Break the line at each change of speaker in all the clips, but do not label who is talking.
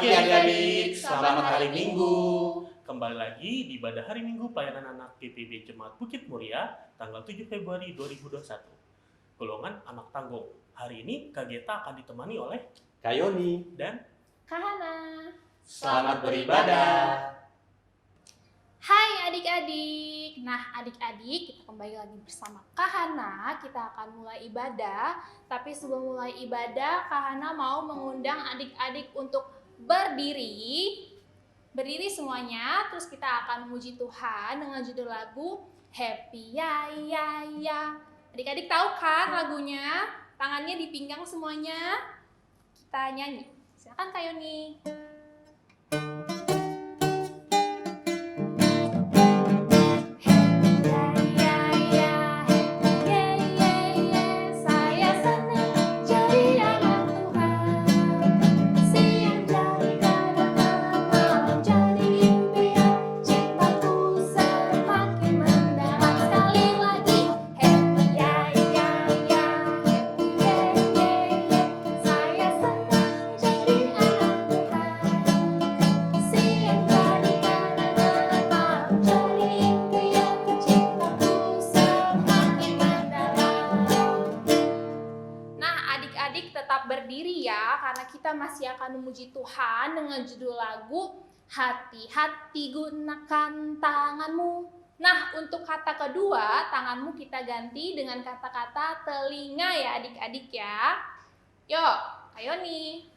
pagi adik-adik, selamat hari Minggu.
Kembali lagi di ibadah hari Minggu pelayanan anak PPB Jemaat Bukit Muria tanggal 7 Februari 2021. Golongan anak tanggung. Hari ini Kak Geta akan ditemani oleh
Kayoni
dan
Kahana.
Selamat beribadah.
Hai adik-adik. Nah adik-adik, kita kembali lagi bersama Kahana. Kita akan mulai ibadah. Tapi sebelum mulai ibadah, Kahana mau mengundang adik-adik untuk berdiri. Berdiri semuanya, terus kita akan memuji Tuhan dengan judul lagu Happy Ya Ya Ya. Adik-adik tahu kan lagunya? Tangannya di pinggang semuanya. Kita nyanyi. Silakan Kak Yoni. Berdiri ya, karena kita masih akan memuji Tuhan dengan judul lagu Hati-hati gunakan tanganmu. Nah, untuk kata kedua, tanganmu kita ganti dengan kata-kata telinga ya adik-adik ya. Yuk, ayo nih.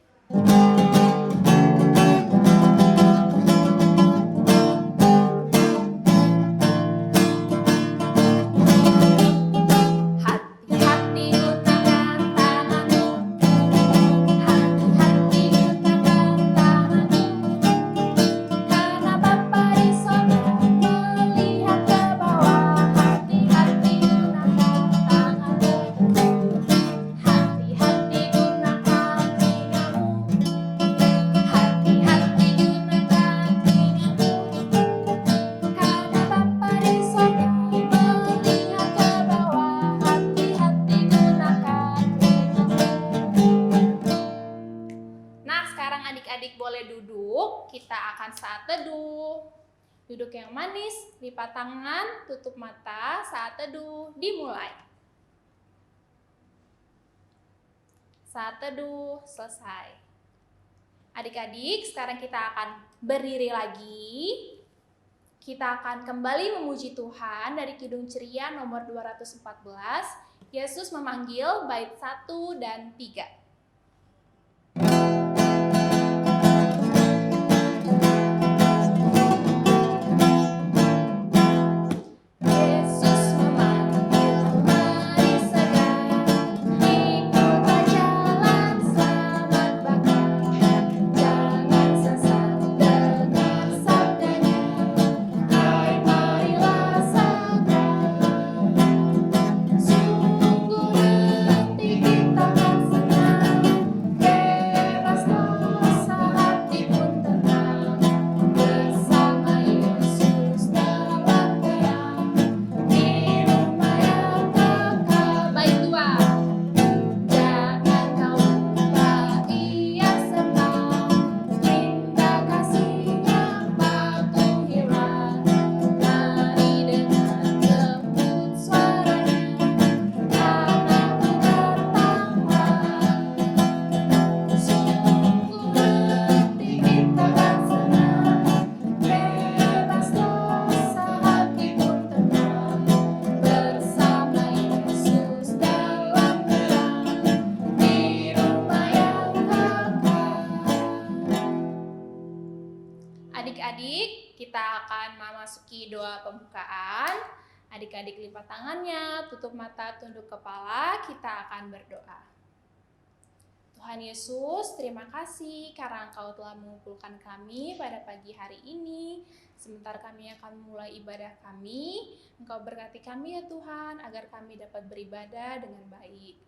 Kita akan saat teduh. Duduk yang manis, lipat tangan, tutup mata, saat teduh dimulai. Saat teduh selesai. Adik-adik, sekarang kita akan berdiri lagi. Kita akan kembali memuji Tuhan dari Kidung Ceria nomor 214. Yesus memanggil bait 1 dan 3. Adik-adik, kita akan memasuki doa pembukaan. Adik-adik lipat tangannya, tutup mata, tunduk kepala, kita akan berdoa. Tuhan Yesus, terima kasih karena Engkau telah mengumpulkan kami pada pagi hari ini. Sebentar kami akan memulai ibadah kami. Engkau berkati kami ya Tuhan, agar kami dapat beribadah dengan baik.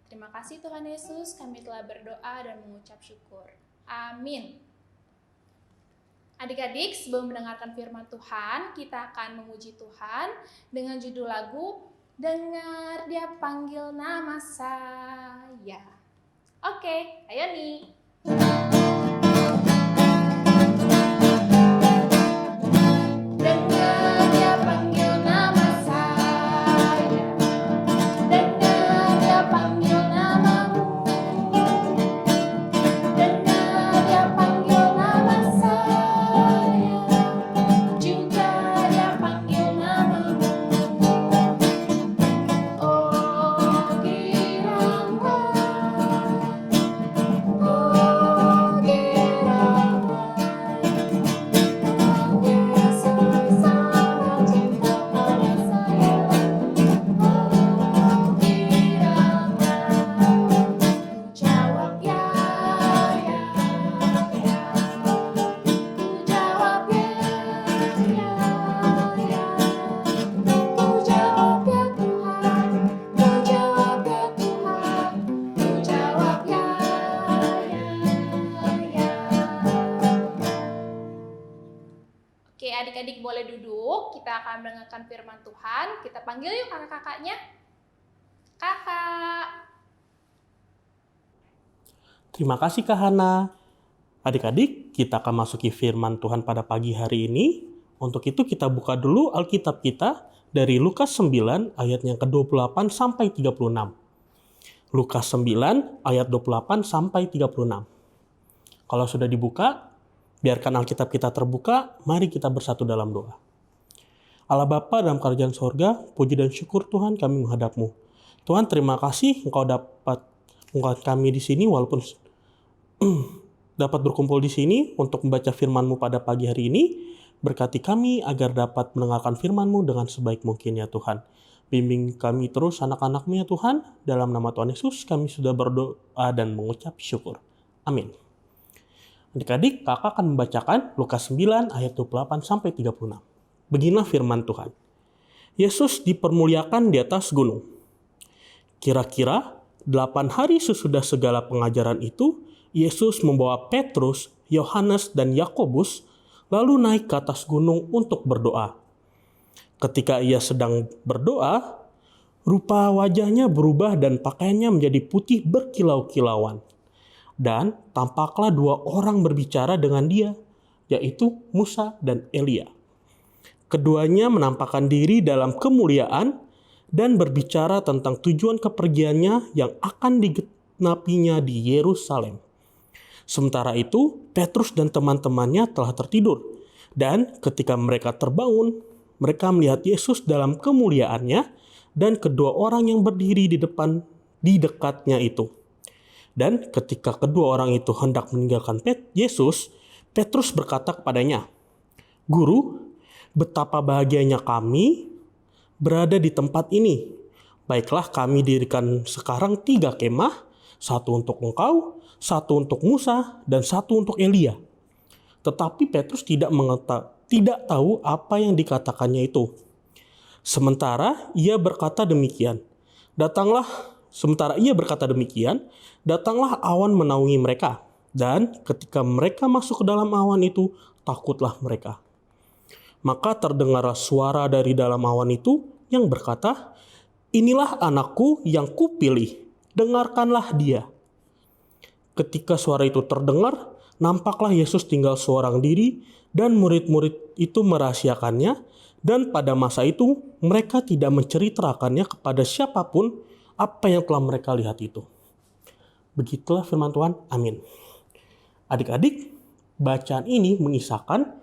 Terima kasih Tuhan Yesus, kami telah berdoa dan mengucap syukur. Amin. Adik-adik, sebelum mendengarkan firman Tuhan, kita akan memuji Tuhan dengan judul lagu Dengar Dia Panggil Nama Saya. Oke, ayo nih. akan mendengarkan firman Tuhan. Kita panggil yuk kakak-kakaknya. Kakak.
Terima kasih Kak Hana. Adik-adik, kita akan masuki firman Tuhan pada pagi hari ini. Untuk itu kita buka dulu Alkitab kita dari Lukas 9 ayat yang ke-28 sampai 36. Lukas 9 ayat 28 sampai 36. Kalau sudah dibuka, biarkan Alkitab kita terbuka, mari kita bersatu dalam doa. Allah Bapa dalam kerajaan sorga, puji dan syukur Tuhan kami menghadap-Mu. Tuhan, terima kasih Engkau dapat mengangkat kami di sini, walaupun dapat berkumpul di sini untuk membaca firman-Mu pada pagi hari ini. Berkati kami agar dapat mendengarkan firman-Mu dengan sebaik mungkin ya Tuhan. Bimbing kami terus anak-anak-Mu ya Tuhan. Dalam nama Tuhan Yesus kami sudah berdoa dan mengucap syukur. Amin. Adik-adik, kakak akan membacakan Lukas 9 ayat 28 sampai 36. Beginilah firman Tuhan. Yesus dipermuliakan di atas gunung. Kira-kira 8 hari sesudah segala pengajaran itu, Yesus membawa Petrus, Yohanes, dan Yakobus lalu naik ke atas gunung untuk berdoa. Ketika ia sedang berdoa, rupa wajahnya berubah dan pakaiannya menjadi putih berkilau-kilauan. Dan tampaklah 2 orang berbicara dengan dia, yaitu Musa dan Elia. Keduanya menampakkan diri dalam kemuliaan dan berbicara tentang tujuan kepergiannya yang akan digenapinya di Yerusalem. Sementara itu, Petrus dan teman-temannya telah tertidur. Dan ketika mereka terbangun, mereka melihat Yesus dalam kemuliaannya dan kedua orang yang berdiri di dekatnya itu. Dan ketika kedua orang itu hendak meninggalkan Yesus, Petrus berkata kepadanya, "Guru, betapa bahagianya kami berada di tempat ini. Baiklah kami dirikan sekarang 3 kemah, 1 untuk engkau, 1 untuk Musa, dan 1 untuk Elia." Tetapi Petrus tidak tahu apa yang dikatakannya itu. Sementara ia berkata demikian, datanglah awan menaungi mereka. Dan ketika mereka masuk ke dalam awan itu, takutlah mereka. Maka terdengarlah suara dari dalam awan itu yang berkata, "Inilah anakku yang kupilih, dengarkanlah dia." Ketika suara itu terdengar, nampaklah Yesus tinggal seorang diri dan murid-murid itu merahasiakannya. Dan pada masa itu mereka tidak menceritakannya kepada siapapun apa yang telah mereka lihat itu. Begitulah firman Tuhan. Amin. Adik-adik, bacaan ini mengisahkan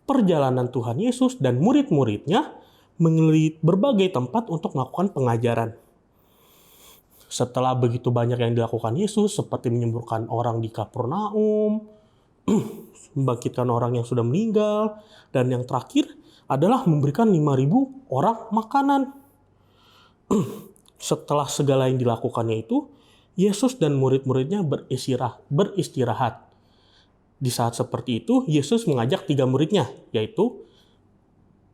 perjalanan Tuhan Yesus dan murid-muridnya mengelilingi berbagai tempat untuk melakukan pengajaran. Setelah begitu banyak yang dilakukan Yesus, seperti menyembuhkan orang di Kapernaum, membangkitkan orang yang sudah meninggal, dan yang terakhir adalah memberikan 5.000 orang makanan. Setelah segala yang dilakukannya itu, Yesus dan murid-muridnya beristirahat. Di saat seperti itu, Yesus mengajak 3 muridnya, yaitu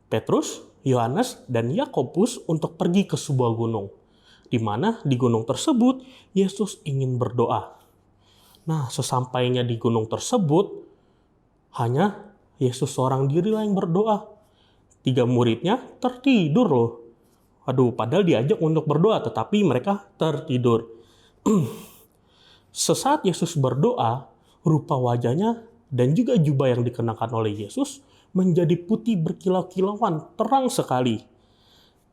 Petrus, Yohanes, dan Yakobus untuk pergi ke sebuah gunung, di mana di gunung tersebut Yesus ingin berdoa. Nah, sesampainya di gunung tersebut, hanya Yesus seorang dirilah yang berdoa. 3 muridnya tertidur loh. Padahal diajak untuk berdoa, tetapi mereka tertidur. Sesaat Yesus berdoa, rupa wajahnya dan juga jubah yang dikenakan oleh Yesus menjadi putih berkilau-kilauan, terang sekali.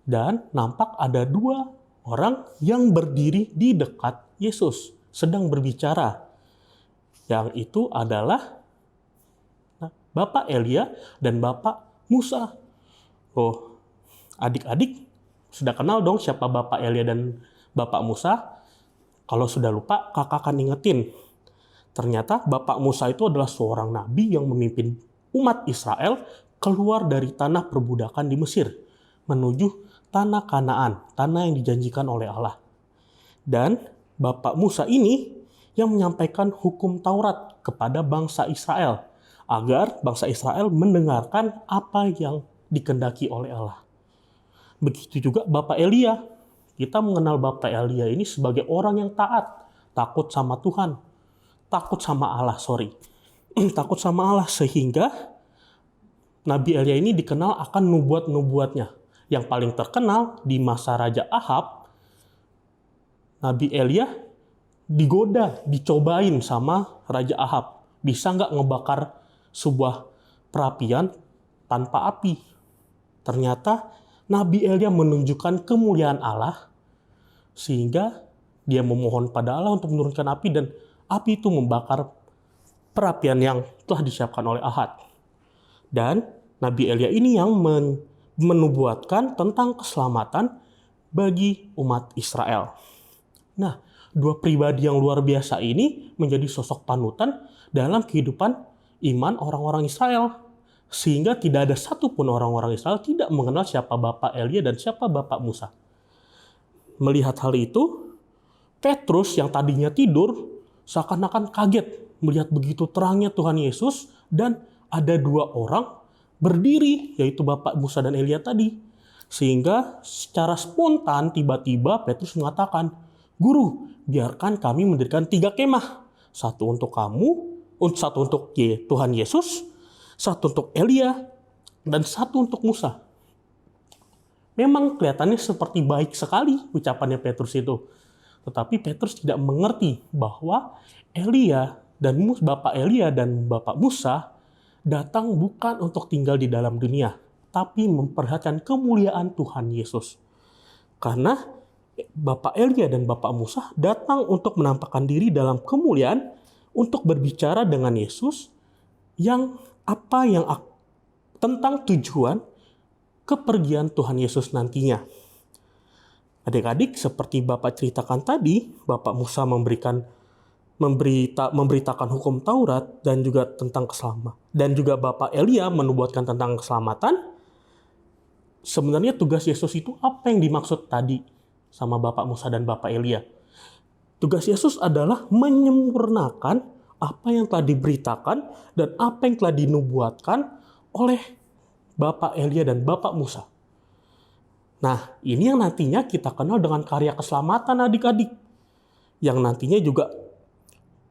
Dan nampak ada 2 orang yang berdiri di dekat Yesus, sedang berbicara. Yang itu adalah Bapak Elia dan Bapak Musa. Oh, adik-adik sudah kenal dong siapa Bapak Elia dan Bapak Musa? Kalau sudah lupa, kakak akan ingetin. Ternyata Bapak Musa itu adalah seorang nabi yang memimpin umat Israel keluar dari tanah perbudakan di Mesir menuju tanah Kanaan, tanah yang dijanjikan oleh Allah. Dan Bapak Musa ini yang menyampaikan hukum Taurat kepada bangsa Israel agar bangsa Israel mendengarkan apa yang dikehendaki oleh Allah. Begitu juga Bapak Elia. Kita mengenal Bapak Elia ini sebagai orang yang taat, takut sama Tuhan, takut sama Allah, sehingga Nabi Elia ini dikenal akan nubuat-nubuatnya. Yang paling terkenal di masa Raja Ahab, Nabi Elia digoda, dicobain sama Raja Ahab. Bisa nggak ngebakar sebuah perapian tanpa api? Ternyata Nabi Elia menunjukkan kemuliaan Allah, sehingga dia memohon pada Allah untuk menurunkan api, dan api itu membakar perapian yang telah disiapkan oleh Ahab. Dan Nabi Elia ini yang menubuatkan tentang keselamatan bagi umat Israel. Nah, dua pribadi yang luar biasa ini menjadi sosok panutan dalam kehidupan iman orang-orang Israel. Sehingga tidak ada satupun orang-orang Israel tidak mengenal siapa Bapak Elia dan siapa Bapak Musa. Melihat hal itu, Petrus yang tadinya tidur seakan-akan kaget melihat begitu terangnya Tuhan Yesus, dan ada dua orang berdiri, yaitu Bapak Musa dan Elia tadi. Sehingga secara spontan tiba-tiba Petrus mengatakan, "Guru, biarkan kami mendirikan 3 kemah. Satu untuk kamu, satu untuk Tuhan Yesus, satu untuk Elia, dan satu untuk Musa." Memang kelihatannya seperti baik sekali ucapannya Petrus itu. Tetapi Petrus tidak mengerti bahwa Bapak Elia dan Bapak Musa datang bukan untuk tinggal di dalam dunia, tapi memperhatikan kemuliaan Tuhan Yesus. Karena Bapak Elia dan Bapak Musa datang untuk menampakkan diri dalam kemuliaan, untuk berbicara dengan Yesus tentang tujuan kepergian Tuhan Yesus nantinya. Adik-adik, seperti Bapak ceritakan tadi, Bapak Musa memberitakan hukum Taurat dan juga tentang keselamatan. Dan juga Bapak Elia menubuatkan tentang keselamatan. Sebenarnya tugas Yesus itu apa yang dimaksud tadi sama Bapak Musa dan Bapak Elia? Tugas Yesus adalah menyempurnakan apa yang telah diberitakan dan apa yang telah dinubuatkan oleh Bapak Elia dan Bapak Musa. Nah, ini yang nantinya kita kenal dengan karya keselamatan adik-adik. Yang nantinya juga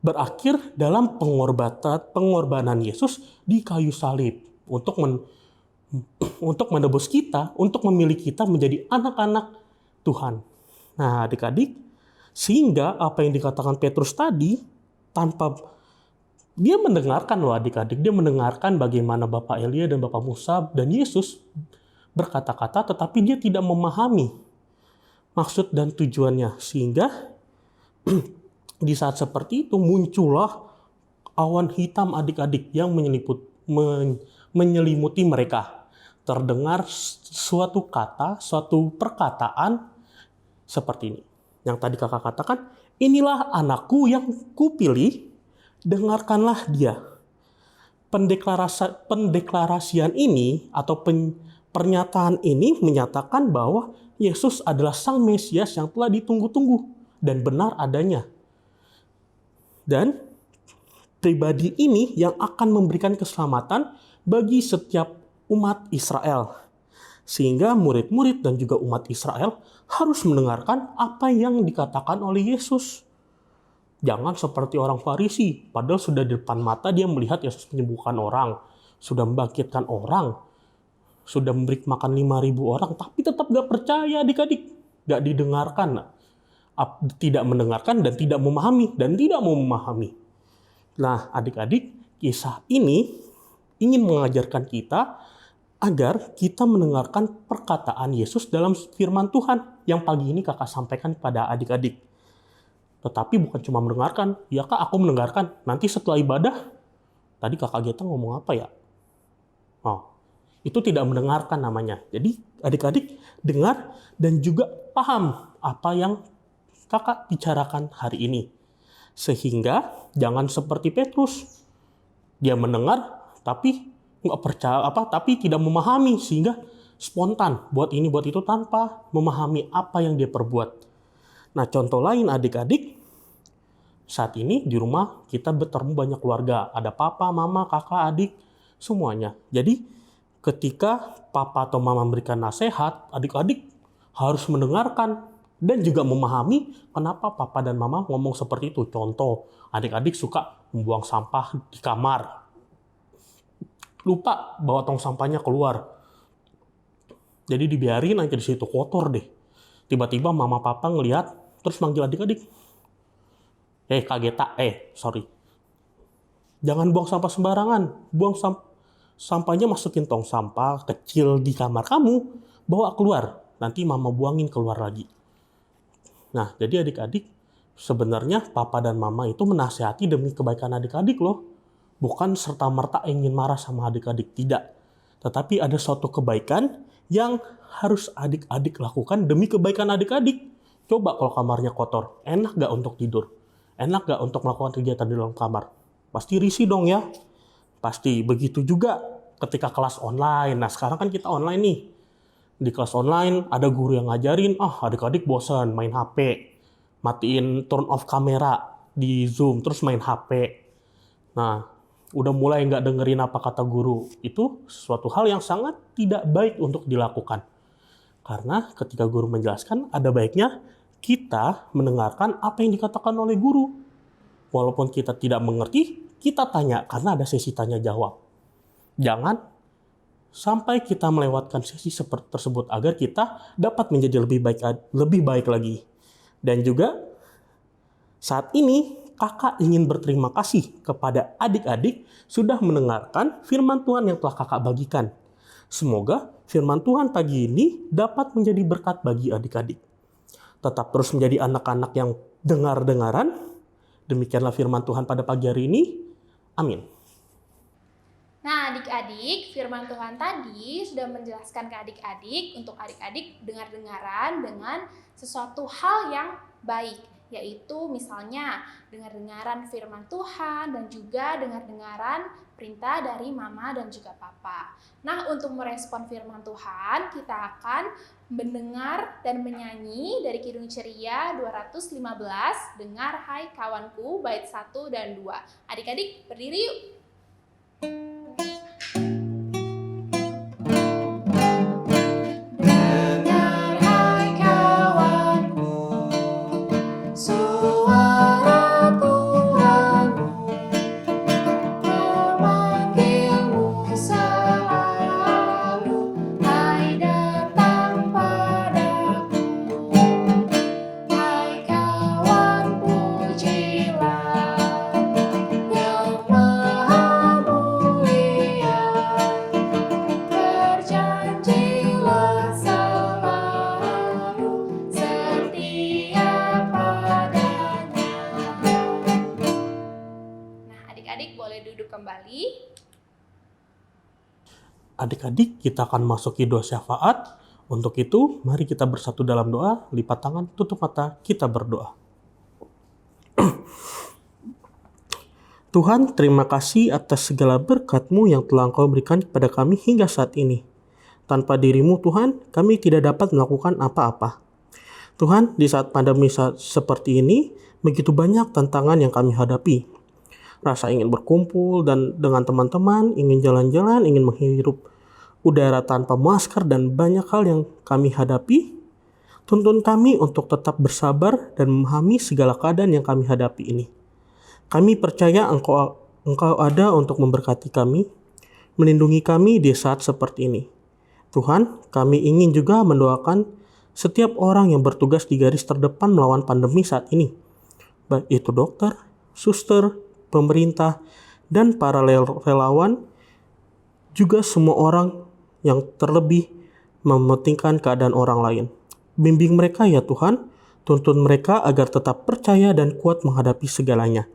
berakhir dalam pengorbanan Yesus di kayu salib untuk menebus kita, untuk memilih kita menjadi anak-anak Tuhan. Nah, adik-adik, sehingga apa yang dikatakan Petrus tadi, tanpa dia mendengarkan loh adik-adik, dia mendengarkan bagaimana Bapak Elia dan Bapak Musa dan Yesus berkata-kata, tetapi dia tidak memahami maksud dan tujuannya. Sehingga di saat seperti itu muncullah awan hitam adik-adik yang menyelimuti mereka. Terdengar suatu kata, suatu perkataan seperti ini. Yang tadi kakak katakan, "Inilah anakku yang kupilih, dengarkanlah dia." Pendeklarasian ini atau pernyataan ini menyatakan bahwa Yesus adalah Sang Mesias yang telah ditunggu-tunggu dan benar adanya. Dan pribadi ini yang akan memberikan keselamatan bagi setiap umat Israel. Sehingga murid-murid dan juga umat Israel harus mendengarkan apa yang dikatakan oleh Yesus. Jangan seperti orang Farisi, padahal sudah di depan mata dia melihat Yesus menyembuhkan orang, sudah membangkitkan orang, sudah memberi makan 5.000 orang, tapi tetap gak percaya adik-adik. Gak didengarkan. Tidak mendengarkan dan tidak memahami. Dan tidak mau memahami. Nah adik-adik, kisah ini ingin mengajarkan kita agar kita mendengarkan perkataan Yesus dalam firman Tuhan yang pagi ini kakak sampaikan pada adik-adik. Tetapi bukan cuma mendengarkan. Ya kak, aku mendengarkan. Nanti setelah ibadah, tadi kakak Geta ngomong apa ya? Itu tidak mendengarkan namanya. Jadi adik-adik dengar dan juga paham apa yang kakak bicarakan hari ini. Sehingga jangan seperti Petrus. Dia mendengar tapi nggak percaya tapi tidak memahami, sehingga spontan buat ini buat itu tanpa memahami apa yang dia perbuat. Nah, contoh lain adik-adik, saat ini di rumah kita bertemu banyak keluarga. Ada papa, mama, kakak, adik, semuanya. Jadi ketika papa atau mama memberikan nasihat, adik-adik harus mendengarkan dan juga memahami kenapa papa dan mama ngomong seperti itu. Contoh, adik-adik suka membuang sampah di kamar. lupa bawa tong sampahnya keluar. Jadi dibiarin aja di situ, kotor deh. Tiba-tiba mama papa ngelihat, terus manggil adik-adik. Sorry. Jangan buang sampah sembarangan. Sampahnya masukin tong sampah kecil di kamar kamu, bawa keluar. Nanti mama buangin keluar lagi. Nah, jadi adik-adik, sebenarnya papa dan mama itu menasihati demi kebaikan adik-adik loh. Bukan serta-merta ingin marah sama adik-adik, tidak. Tetapi ada suatu kebaikan yang harus adik-adik lakukan demi kebaikan adik-adik. Coba kalau kamarnya kotor, enak gak untuk tidur? Enak gak untuk melakukan kegiatan di dalam kamar? Pasti risih dong ya. Pasti begitu juga ketika kelas online. Nah sekarang kan kita online nih. Di kelas online ada guru yang ngajarin, adik-adik bosan main HP. Matiin turn off kamera di Zoom, terus main HP. Nah, udah mulai nggak dengerin apa kata guru. Itu suatu hal yang sangat tidak baik untuk dilakukan. Karena ketika guru menjelaskan, ada baiknya kita mendengarkan apa yang dikatakan oleh guru. Walaupun kita tidak mengerti, kita tanya karena ada sesi tanya jawab. Jangan sampai kita melewatkan sesi seperti tersebut agar kita dapat menjadi lebih baik lagi. Dan juga saat ini kakak ingin berterima kasih kepada adik-adik sudah mendengarkan firman Tuhan yang telah kakak bagikan. Semoga firman Tuhan pagi ini dapat menjadi berkat bagi adik-adik. Tetap terus menjadi anak-anak yang dengar-dengaran. Demikianlah firman Tuhan pada pagi hari ini. Amin.
Nah, adik-adik, firman Tuhan tadi sudah menjelaskan ke adik-adik untuk adik-adik dengar-dengaran dengan sesuatu hal yang baik, yaitu misalnya dengar-dengaran firman Tuhan dan juga dengar-dengaran perintah dari mama dan juga papa. Nah, untuk merespon firman Tuhan, kita akan mendengar dan menyanyi dari Kidung Ceria 215, Dengar Hai Kawanku, bait 1 dan 2. Adik-adik berdiri yuk. Dengar hai kawanku, suara Tuhanmu memanggilmu selalu. Hai datang padaku, hai kawan pujilah yang Maha Mulia. Berjanjilah selalu setia padanya. Nah, adik-adik boleh duduk kembali.
Adik-adik, kita akan masuki doa syafaat. Untuk itu, mari kita bersatu dalam doa, lipat tangan, tutup mata, kita berdoa. Tuhan, terima kasih atas segala berkat-Mu yang telah Engkau berikan kepada kami hingga saat ini. Tanpa diri-Mu, Tuhan, kami tidak dapat melakukan apa-apa. Tuhan, di saat pandemi seperti ini, begitu banyak tantangan yang kami hadapi. Rasa ingin berkumpul dan dengan teman-teman, ingin jalan-jalan, ingin menghirup udara tanpa masker, dan banyak hal yang kami hadapi. Tuntun kami untuk tetap bersabar dan memahami segala keadaan yang kami hadapi ini. Kami percaya Engkau ada untuk memberkati kami, melindungi kami di saat seperti ini. Tuhan, kami ingin juga mendoakan setiap orang yang bertugas di garis terdepan melawan pandemi saat ini. Baik itu dokter, suster, pemerintah, dan para relawan, juga semua orang yang terlebih mementingkan keadaan orang lain. Bimbing mereka ya Tuhan, tuntun mereka agar tetap percaya dan kuat menghadapi segalanya.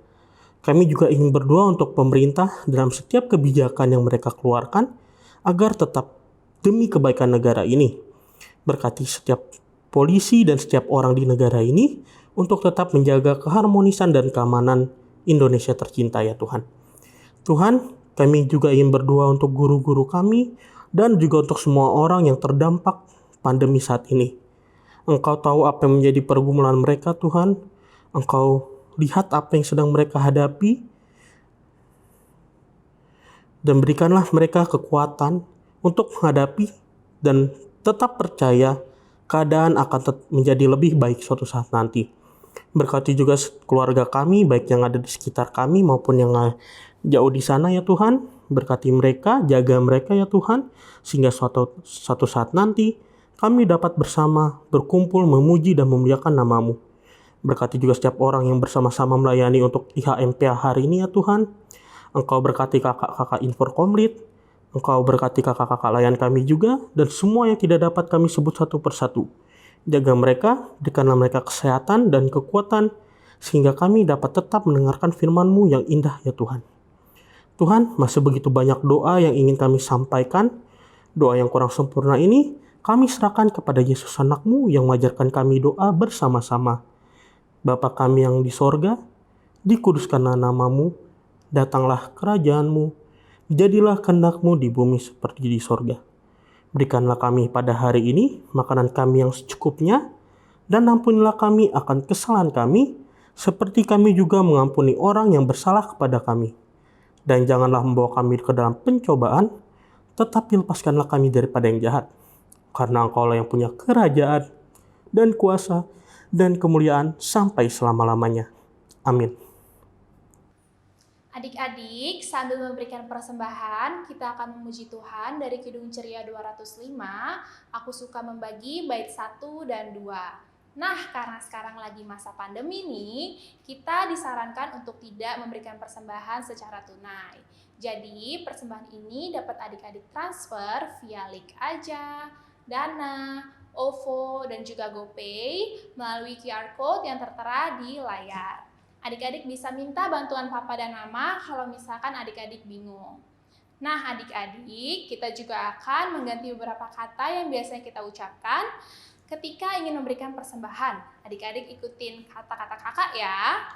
Kami juga ingin berdoa untuk pemerintah dalam setiap kebijakan yang mereka keluarkan, agar tetap demi kebaikan negara ini. Berkati setiap polisi dan setiap orang di negara ini, untuk tetap menjaga keharmonisan dan keamanan Indonesia tercinta ya Tuhan. Tuhan, kami juga ingin berdoa untuk guru-guru kami dan juga untuk semua orang yang terdampak pandemi saat ini. Engkau tahu apa yang menjadi pergumulan mereka Tuhan. Engkau lihat apa yang sedang mereka hadapi. Dan berikanlah mereka kekuatan untuk menghadapi dan tetap percaya keadaan akan menjadi lebih baik suatu saat nanti. Berkati juga keluarga kami, baik yang ada di sekitar kami maupun yang jauh di sana ya Tuhan. berkati mereka, jaga mereka ya Tuhan, sehingga suatu saat nanti kami dapat bersama berkumpul memuji dan memuliakan nama-Mu. Berkati juga setiap orang yang bersama-sama melayani untuk IHMPA hari ini ya Tuhan. Engkau berkati kakak-kakak Inforkomlit, Engkau berkati kakak-kakak layan kami juga, dan semua yang tidak dapat kami sebut satu persatu. Jaga mereka, berikanlah mereka kesehatan dan kekuatan, sehingga kami dapat tetap mendengarkan firman-Mu yang indah ya Tuhan. Tuhan, masih begitu banyak doa yang ingin kami sampaikan. Doa yang kurang sempurna ini, kami serahkan kepada Yesus anak-Mu yang mengajarkan kami doa bersama-sama. Bapa kami yang di sorga, dikuduskanlah nama-Mu, datanglah kerajaan-Mu, jadilah kehendak-Mu di bumi seperti di sorga. Berikanlah kami pada hari ini makanan kami yang secukupnya, dan ampunilah kami akan kesalahan kami, seperti kami juga mengampuni orang yang bersalah kepada kami. Dan janganlah membawa kami ke dalam pencobaan, tetapi lepaskanlah kami daripada yang jahat. Karena Engkaulah yang punya kerajaan, dan kuasa, dan kemuliaan sampai selama-lamanya. Amin.
Adik-adik, sambil memberikan persembahan, kita akan memuji Tuhan dari Kidung Ceria 205. Aku suka membagi bait 1 dan 2. Nah, karena sekarang lagi masa pandemi nih, kita disarankan untuk tidak memberikan persembahan secara tunai. Jadi, persembahan ini dapat adik-adik transfer via link aja, Dana, OVO, dan juga GoPay melalui QR Code yang tertera di layar. Adik-adik bisa minta bantuan papa dan mama kalau misalkan adik-adik bingung. Nah, adik-adik, kita juga akan mengganti beberapa kata yang biasanya kita ucapkan ketika ingin memberikan persembahan. Adik-adik ikutin kata-kata kakak ya.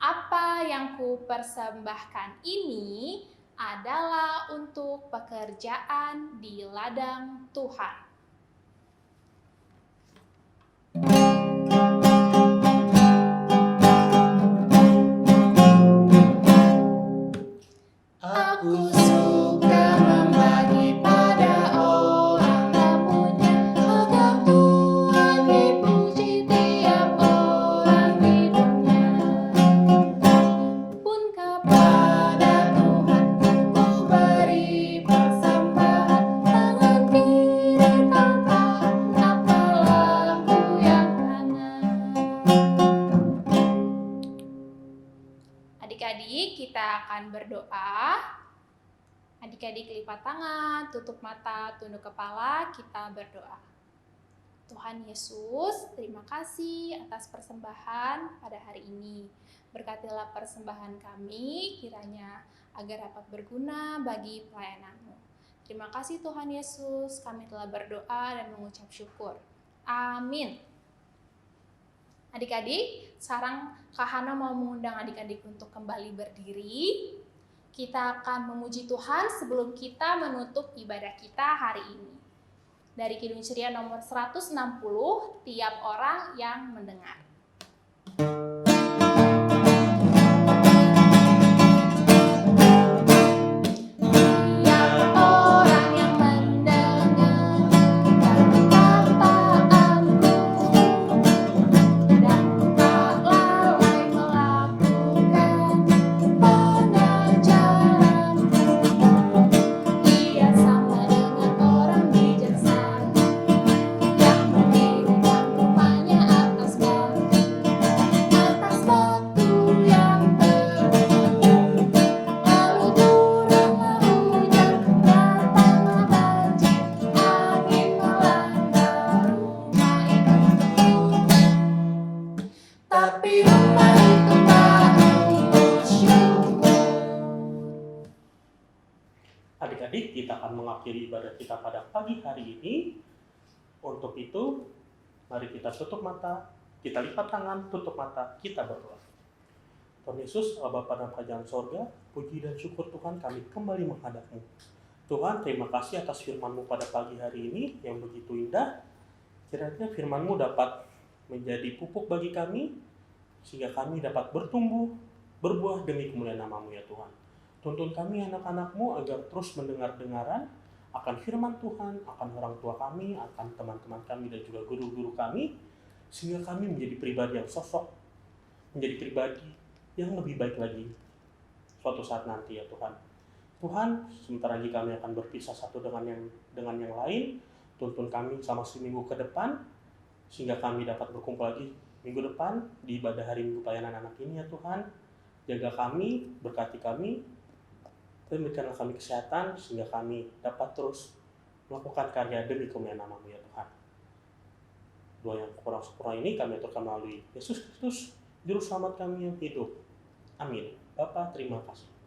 Apa yang ku persembahkan ini adalah untuk pekerjaan di ladang Tuhan.
Aku suka membagi pada orang tak punya, agar Tuhan dipuji tiap orang di dunia. Pun kepada Tuhan ku beri persembahan, tangan kiri tentang apalah ku yang kanan. Adik-adik, kita akan berdoa. Adik-adik lipat tangan, tutup mata, tunduk kepala, kita berdoa. Tuhan Yesus, terima kasih atas persembahan pada hari ini. Berkatilah persembahan kami kiranya agar dapat berguna bagi pelayanan-Mu. Terima kasih Tuhan Yesus, kami telah berdoa dan mengucap syukur. Amin. Adik-adik, sekarang Kak Hana mau mengundang adik-adik untuk kembali berdiri. Kita akan memuji Tuhan sebelum kita menutup ibadah kita hari ini. Dari Kidung Ceria nomor 160, tiap orang yang mendengar. Tiap orang yang mendengar perkataanku dan tak lalai melakukan pengajaranku, ia sama dengan orang bijaksana yang mendirikan rumahnya atas batu yang bergetar. Lalu turunlah hujan, datanglah banjir, angin melanda rumah itu. Tapi rumah itu tak bersyukur.
Adik-adik, kita akan mengakhiri ibadah kita pada pagi hari ini. Untuk itu, mari kita tutup mata, kita lipat tangan, tutup mata, kita berdoa. Tuhan Yesus, Allah Bapa dan Kerajaan Sorga, puji dan syukur Tuhan kami kembali menghadap-Mu. Tuhan, terima kasih atas firman-Mu pada pagi hari ini yang begitu indah. Kiranya firman-Mu dapat menjadi pupuk bagi kami, sehingga kami dapat bertumbuh, berbuah demi kemuliaan nama-Mu ya Tuhan. Tuntun kami anak-anak-Mu agar terus mendengar-dengaran akan firman Tuhan, akan orang tua kami, akan teman-teman kami dan juga guru-guru kami, sehingga kami menjadi pribadi yang sosok, menjadi pribadi yang lebih baik lagi suatu saat nanti ya Tuhan. Tuhan, sebentar lagi kami akan berpisah satu dengan yang lain. Tuntun kami selama seminggu ke depan, sehingga kami dapat berkumpul lagi minggu depan di ibadah hari Minggu Pelayanan Anak ini ya Tuhan. Jaga kami, berkati kami, dan berikanlah kami kesehatan, sehingga kami dapat terus melakukan karya demi kemuliaan nama-Mu ya Tuhan. Doa yang kurang sempurna ini kami aturkan melalui Yesus Kristus, Juru Selamat kami yang hidup. Amin. Bapa, terima kasih.